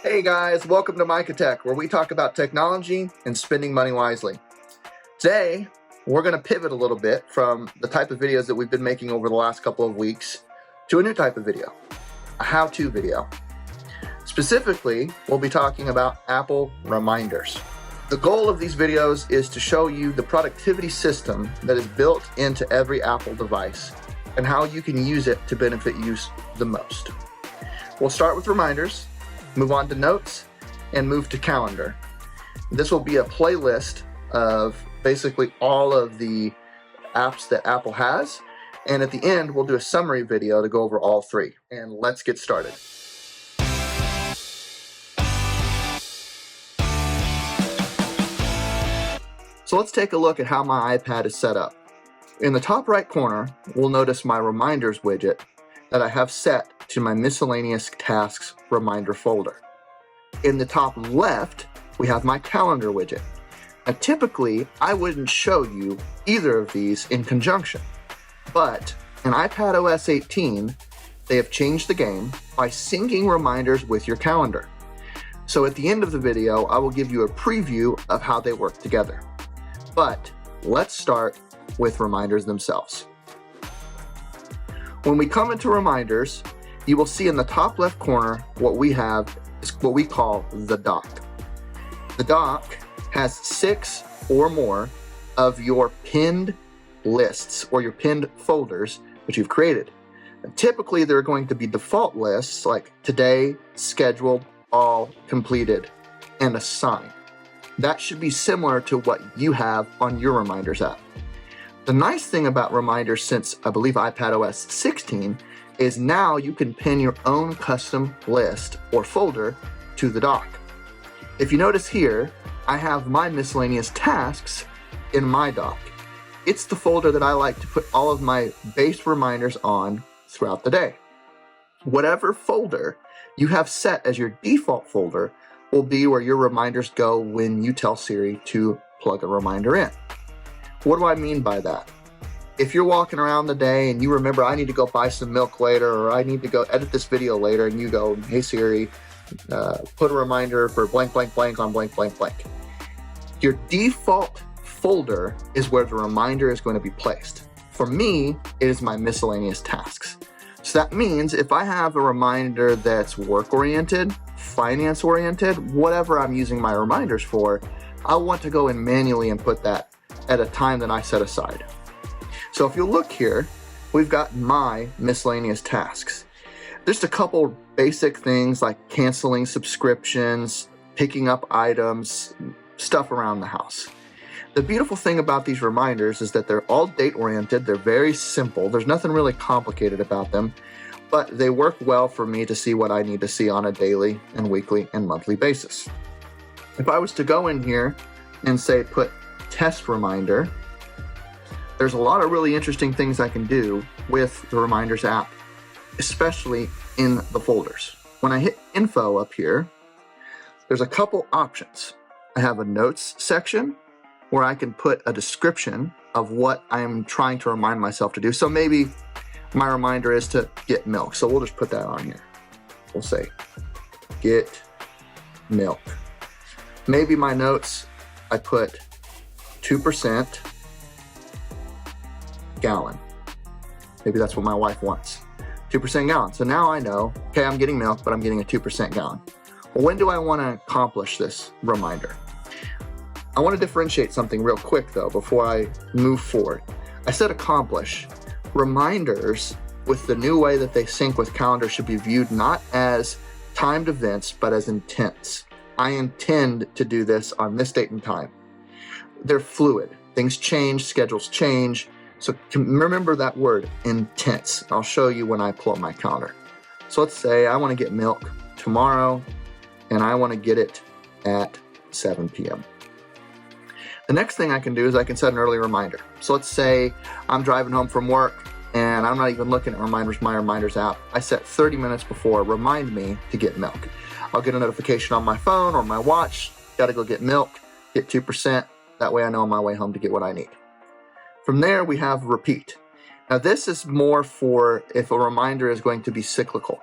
Hey guys, welcome to Micatech, where we talk about technology and spending money wisely. Today, we're going to pivot a little bit from the type of videos that we've been making over the last couple of weeks to a new type of video, a how-to video. Specifically, we'll be talking about Apple reminders. The goal of these videos is to show you the productivity system that is built into every Apple device and how you can use it to benefit you the most. We'll start with reminders, move on to notes, and move to calendar. This will be a playlist of basically all of the apps that Apple has, and at the end we'll do a summary video to go over all three. And let's get started. So let's take a look at how my iPad is set up. In the top right corner, we'll notice my reminders widget that I have set to my miscellaneous tasks reminder folder. In the top left, we have my calendar widget. Now, typically, I wouldn't show you either of these in conjunction, but in iPadOS 18, they have changed the game by syncing reminders with your calendar. So at the end of the video, I will give you a preview of how they work together. But let's start with reminders themselves. When we come into reminders, you will see in the top left corner what we have is what we call the dock. The dock has 6 or more of your pinned lists or your pinned folders that you've created. And typically, they're going to be default lists like today, scheduled, all, completed, and assign. That should be similar to what you have on your reminders app. The nice thing about reminders since I believe iPadOS 16 is now you can pin your own custom list or folder to the dock. If you notice here, I have my miscellaneous tasks in my dock. It's the folder that I like to put all of my base reminders on throughout the day. Whatever folder you have set as your default folder will be where your reminders go when you tell Siri to plug a reminder in. What do I mean by that? If you're walking around the day and you remember I need to go buy some milk later, or I need to go edit this video later, and you go, hey Siri, put a reminder for blank, blank, blank on blank, blank, blank. Your default folder is where the reminder is going to be placed. For me, it is my miscellaneous tasks. So that means if I have a reminder that's work-oriented, finance-oriented, whatever I'm using my reminders for, I want to go in manually and put that at a time that I set aside. So if you look here, we've got my miscellaneous tasks. There's a couple basic things like canceling subscriptions, picking up items, stuff around the house. The beautiful thing about these reminders is that they're all date-oriented, they're very simple, there's nothing really complicated about them, but they work well for me to see what I need to see on a daily and weekly and monthly basis. If I was to go in here and say put test reminder, there's a lot of really interesting things I can do with the Reminders app, especially in the folders. When I hit info up here, there's a couple options. I have a notes section where I can put a description of what I'm trying to remind myself to do. So maybe my reminder is to get milk. So we'll just put that on here. We'll say, get milk. Maybe my notes, I put 2% gallon. Maybe that's what my wife wants. 2% gallon. So now I know, okay, I'm getting milk, but I'm getting a 2% gallon. Well, when do I want to accomplish this reminder? I want to differentiate something real quick though before I move forward. I said accomplish. Reminders with the new way that they sync with calendar should be viewed not as timed events, but as intents. I intend to do this on this date and time. They're fluid. Things change, schedules change. So remember that word, intents. I'll show you when I pull up my calendar. So let's say I want to get milk tomorrow and I want to get it at 7 p.m. The next thing I can do is I can set an early reminder. So let's say I'm driving home from work and I'm not even looking at reminders, my reminders app. I set 30 minutes before, remind me to get milk. I'll get a notification on my phone or my watch, gotta go get milk, get 2%. That way I know on my way home to get what I need. From there, we have repeat. Now this is more for if a reminder is going to be cyclical.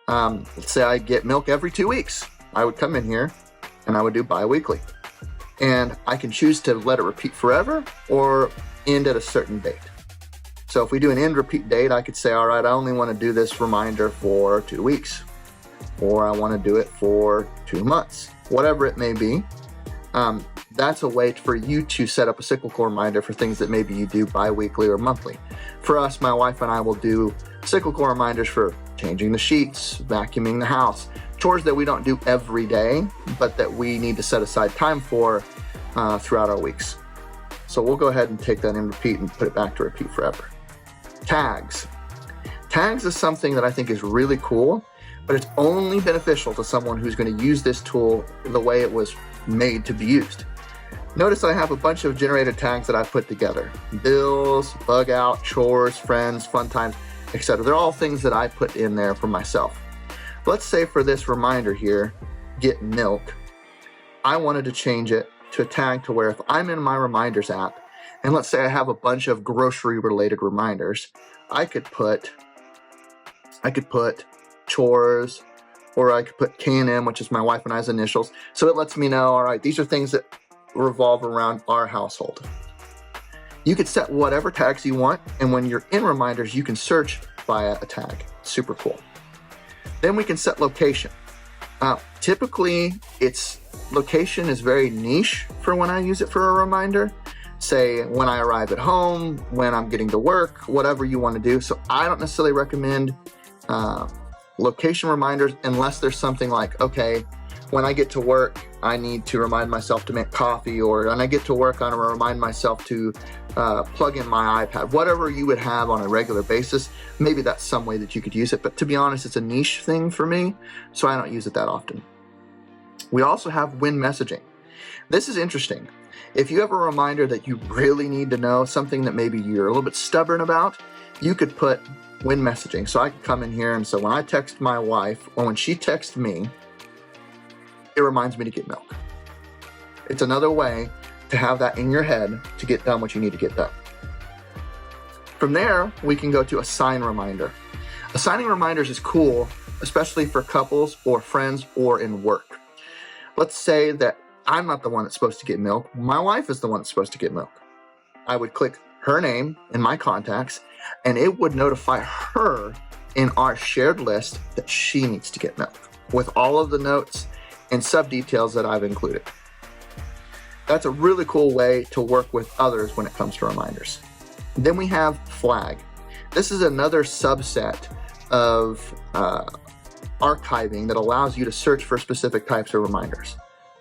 Let's say I get milk every 2 weeks. I would come in here and I would do bi-weekly. And I can choose to let it repeat forever or end at a certain date. So if we do an end repeat date, I could say, all right, I only want to do this reminder for 2 weeks, or I want to do it for 2 months, whatever it may be. That's a way for you to set up a cyclical reminder for things that maybe you do bi-weekly or monthly. For us, my wife and I will do cyclical reminders for changing the sheets, vacuuming the house, chores that we don't do every day, but that we need to set aside time for throughout our weeks. So we'll go ahead and take that in repeat and put it back to repeat forever. Tags. Tags is something that I think is really cool, but it's only beneficial to someone who's going to use this tool the way it was made to be used. Notice I have a bunch of generated tags that I've put together. Bills, bug out, chores, friends, fun times, etc. They're all things that I put in there for myself. Let's say for this reminder here, get milk, I wanted to change it to a tag to where if I'm in my reminders app, and let's say I have a bunch of grocery related reminders, I could put chores, or I could put K&M, which is my wife and I's initials. So it lets me know, all right, these are things that revolve around our household. You could set whatever tags you want, and when you're in reminders, you can search via a tag. Super cool. Then we can set location. Typically, location is very niche for when I use it for a reminder. Say when I arrive at home, when I'm getting to work, whatever you want to do. So I don't necessarily recommend location reminders unless there's something like, okay, when I get to work, I need to remind myself to make coffee, or when I get to work, I'm going to remind myself to plug in my iPad. Whatever you would have on a regular basis, maybe that's some way that you could use it. But to be honest, it's a niche thing for me, so I don't use it that often. We also have when messaging. This is interesting. If you have a reminder that you really need to know, something that maybe you're a little bit stubborn about, you could put when messaging. So I could come in here and so when I text my wife, or when she texts me, it reminds me to get milk. It's another way to have that in your head to get done what you need to get done. From there, we can go to assign reminder. Assigning reminders is cool, especially for couples or friends or in work. Let's say that I'm not the one that's supposed to get milk. My wife is the one that's supposed to get milk. I would click her name in my contacts, and it would notify her in our shared list that she needs to get milk with all of the notes and sub details that I've included. That's a really cool way to work with others when it comes to reminders. Then we have flag. This is another subset of archiving that allows you to search for specific types of reminders.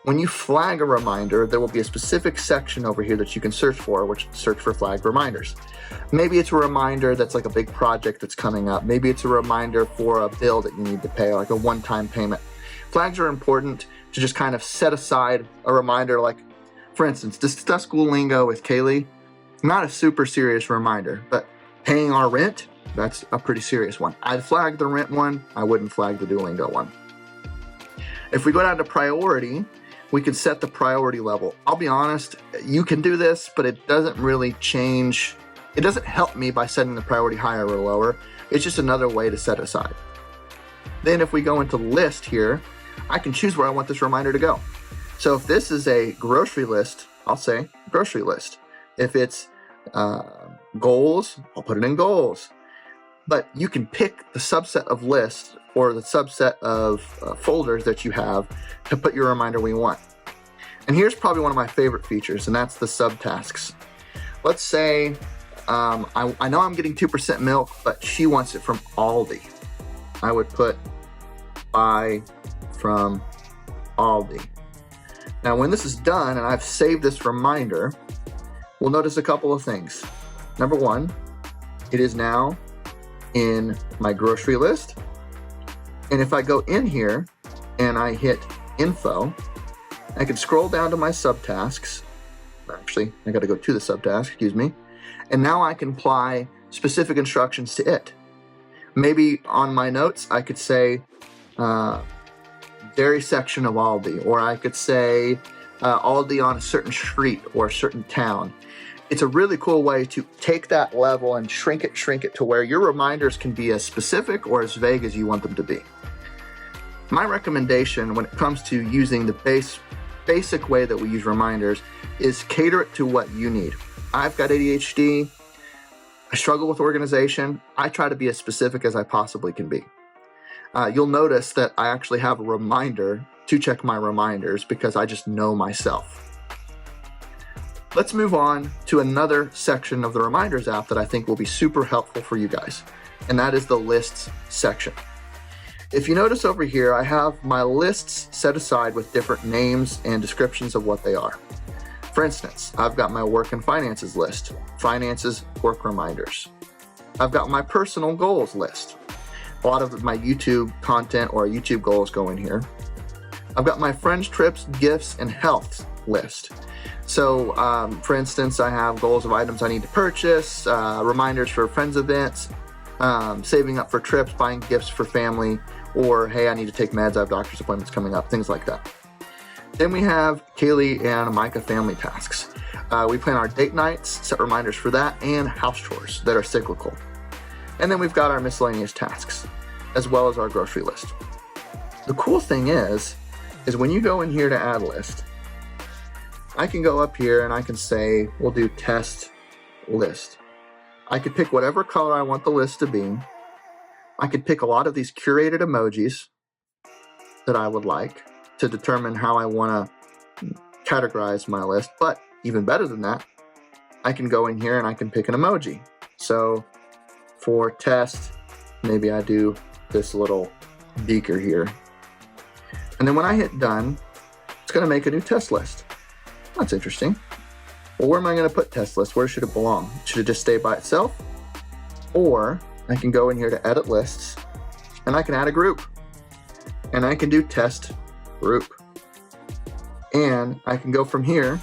When you flag a reminder, there will be a specific section over here that you can search for, which search for flagged reminders. Maybe it's a reminder that's like a big project that's coming up. Maybe it's a reminder for a bill that you need to pay, like a one-time payment. Flags are important to just kind of set aside a reminder, like, for instance, discuss school lingo with Kaylee, not a super serious reminder, but paying our rent, that's a pretty serious one. I'd flag the rent one, I wouldn't flag the Duolingo one. If we go down to priority, we can set the priority level. I'll be honest, you can do this, but it doesn't really change. It doesn't help me by setting the priority higher or lower. It's just another way to set aside. Then if we go into list here, I can choose where I want this reminder to go. So if this is a grocery list, I'll say grocery list. If it's goals, I'll put it in goals. But you can pick the subset of lists or the subset of folders that you have to put your reminder where you want. And here's probably one of my favorite features, and that's the subtasks. Let's say I know I'm getting 2% milk, but she wants it from Aldi. I would put buy from Aldi. Now, when this is done and I've saved this reminder, we'll notice a couple of things. Number one, it is now in my grocery list. And if I go in here and I hit info, I can scroll down to my subtasks. Actually, I got to go to the subtask, excuse me. And now I can apply specific instructions to it. Maybe on my notes, I could say dairy section of Aldi, or I could say Aldi on a certain street or a certain town. It's a really cool way to take that level and shrink it to where your reminders can be as specific or as vague as you want them to be. My recommendation when it comes to using the basic way that we use reminders is cater it to what you need. I've got ADHD. I struggle with organization. I try to be as specific as I possibly can be. You'll notice that I actually have a reminder to check my reminders because I just know myself. Let's move on to another section of the Reminders app that I think will be super helpful for you guys, and that is the Lists section. If you notice over here, I have my lists set aside with different names and descriptions of what they are. For instance, I've got my work and finances list, finances, work reminders. I've got my personal goals list. A lot of my YouTube content or YouTube goals go in here. I've got my friends, trips, gifts, and health list. So, for instance, I have goals of items I need to purchase, reminders for friends events, saving up for trips, buying gifts for family, or hey, I need to take meds, I have doctor's appointments coming up, things like that. Then we have Kaylee and Micah family tasks. We plan our date nights, set reminders for that, and house chores that are cyclical. And then we've got our miscellaneous tasks, as well as our grocery list. The cool thing is when you go in here to add list, I can go up here and I can say, we'll do test list. I could pick whatever color I want the list to be. I could pick a lot of these curated emojis that I would like to determine how I want to categorize my list. But even better than that, I can go in here and I can pick an emoji. So for test, maybe I do this little beaker here. And then when I hit done, it's going to make a new test list. That's interesting. Well, where am I going to put test list? Where should it belong? Should it just stay by itself? Or I can go in here to edit lists and I can add a group. And I can do test group. And I can go from here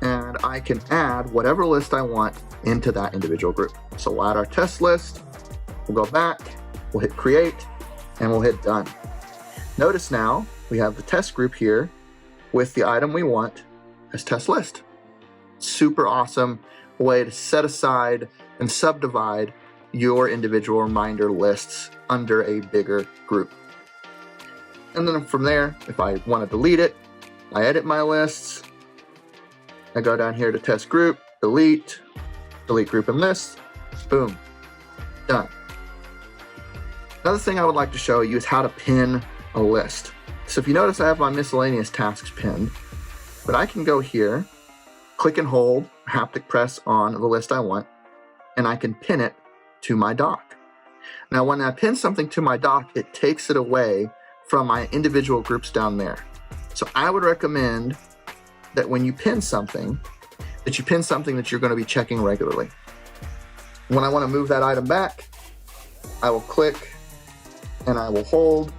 and I can add whatever list I want into that individual group. So we'll add our test list. We'll go back, we'll hit create, and we'll hit done. Notice now we have the test group here with the item we want as test list. Super awesome way to set aside and subdivide your individual reminder lists under a bigger group. And then from there, if I want to delete it, I edit my lists. I go down here to test group, delete group and list, boom, done. Another thing I would like to show you is how to pin a list. So if you notice, I have my miscellaneous tasks pinned, but I can go here, click and hold, haptic press on the list I want, and I can pin it to my dock. Now, when I pin something to my dock, it takes it away from my individual groups down there. So I would recommend that when you pin something, that you pin something that you're going to be checking regularly. When I want to move that item back, I will click and I will hold.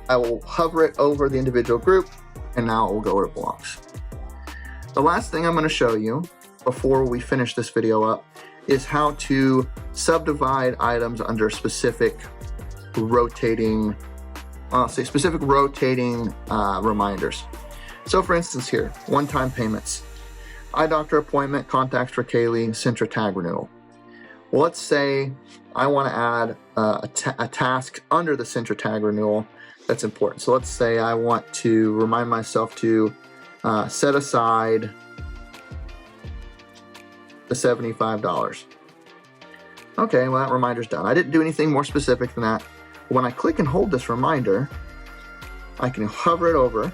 I will hover it over the individual group, and now it will go where it belongs. The last thing I'm going to show you before we finish this video up is how to subdivide items under specific rotating reminders. So for instance here, one-time payments, eye doctor appointment, contacts for Kaylee, Centra tag renewal. Well, let's say I want to add a task under the Centra tag renewal that's important. So let's say I want to remind myself to set aside the $75. Okay, well, that reminder's done. I didn't do anything more specific than that. When I click and hold this reminder, I can hover it over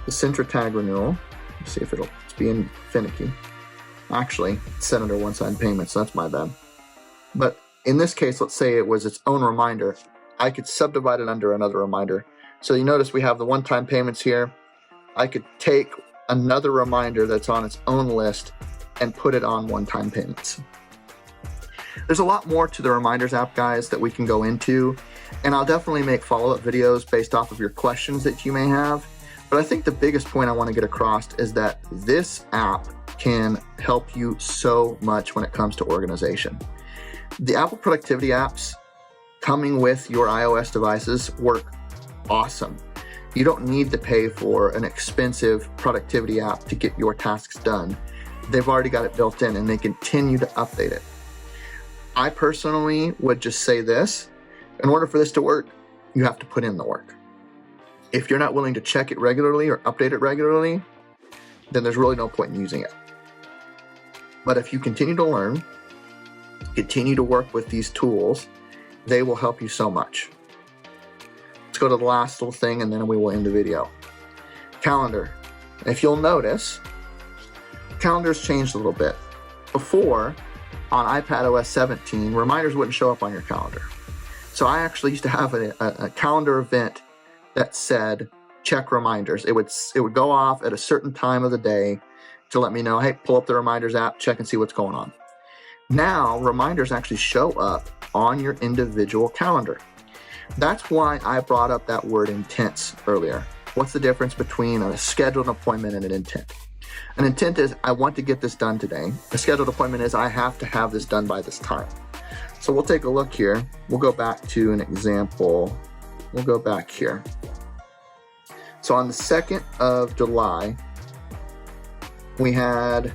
the Centra tag renewal. Let's see if it's being finicky. Actually, it's set under one-time payments, so that's my bad. But in this case, let's say it was its own reminder. I could subdivide it under another reminder. So you notice we have the one-time payments here. I could take another reminder that's on its own list and put it on one-time payments. There's a lot more to the Reminders app, guys, that we can go into, and I'll definitely make follow-up videos based off of your questions that you may have. But I think the biggest point I want to get across is that this app can help you so much when it comes to organization. The Apple productivity apps coming with your iOS devices work awesome. You don't need to pay for an expensive productivity app to get your tasks done. They've already got it built in and they continue to update it. I personally would just say this: in order for this to work, you have to put in the work. If you're not willing to check it regularly or update it regularly, then there's really no point in using it. But if you continue to learn, continue to work with these tools, they will help you so much. Let's go to the last little thing and then we will end the video. Calendar. If you'll notice, calendar's changed a little bit. Before, on iPadOS 17, reminders wouldn't show up on your calendar. So I actually used to have a calendar event that said, check reminders. It would go off at a certain time of the day to let me know, hey, pull up the reminders app, check and see what's going on. Now, reminders actually show up on your individual calendar. That's why I brought up that word intents earlier. What's the difference between a scheduled appointment and an intent? An intent is, I want to get this done today. A scheduled appointment is, I have to have this done by this time. So we'll take a look here. We'll go back to an example. We'll go back here. So on the 2nd of July, we had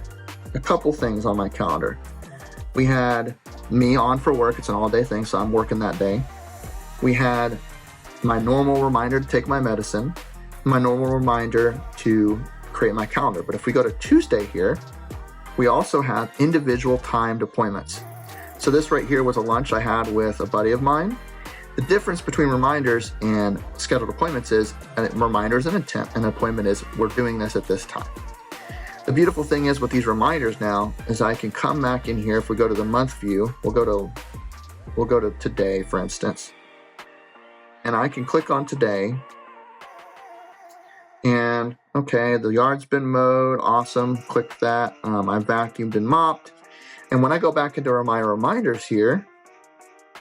a couple things on my calendar. We had me on for work. It's an all-day thing, so I'm working that day. We had my normal reminder to take my medicine, my normal reminder to create my calendar. But if we go to Tuesday here, we also have individual timed appointments. So this right here was a lunch I had with a buddy of mine. The difference between reminders and scheduled appointments is a reminder is an intent, and an appointment is we're doing this at this time. The beautiful thing is with these reminders now is I can come back in here. If we go to the month view, we'll go to today, for instance, and I can click on today. And okay, the yard's been mowed, awesome. Click that. I vacuumed and mopped. And when I go back into my reminders here,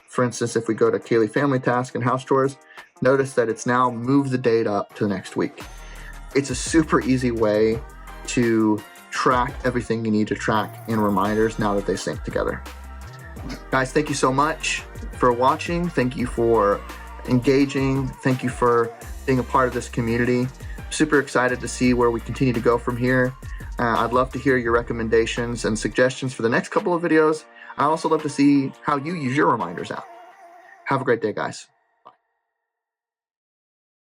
for instance, if we go to Kaylee Family Task and House Chores, notice that it's now moved the date up to the next week. It's a super easy way to track everything you need to track in reminders now that they sync together. Guys, thank you so much for watching. Thank you for engaging. Thank you for being a part of this community. Super excited to see where we continue to go from here. I'd love to hear your recommendations and suggestions for the next couple of videos. I also love to see how you use your reminders app. Have a great day, guys.